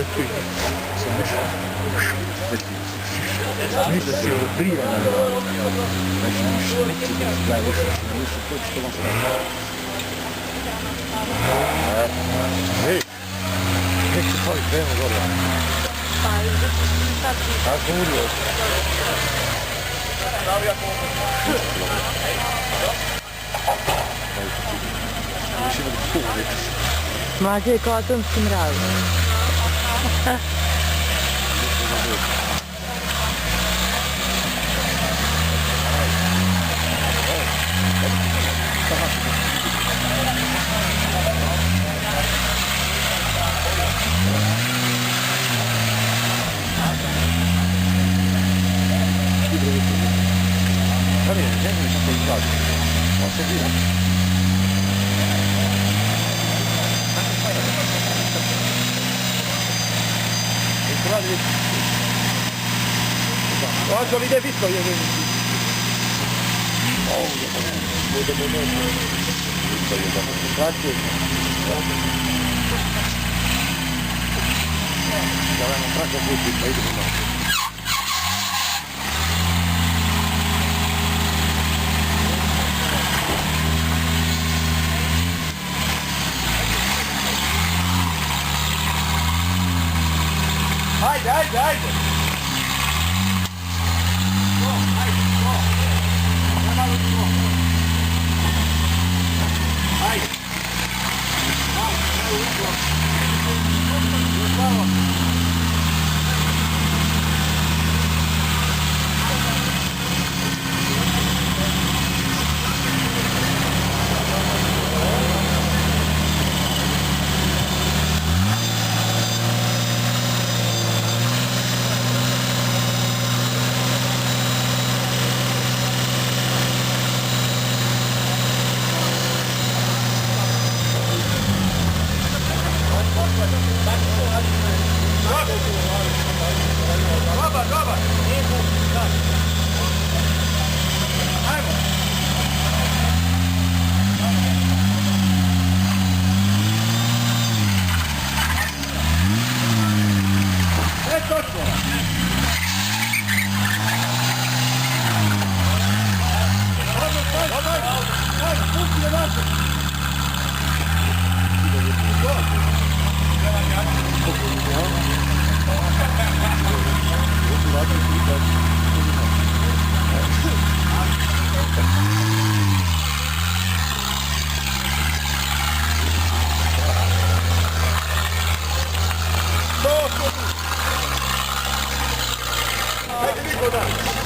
tu sam nešto da se odbrija znači ništa da je više to što vam stavljaju hej nek se pali krenu dobro tako urio Mlađe je kao atomski mraz. Oggi l'idea visto io che Ajde! Ajde, Nikola!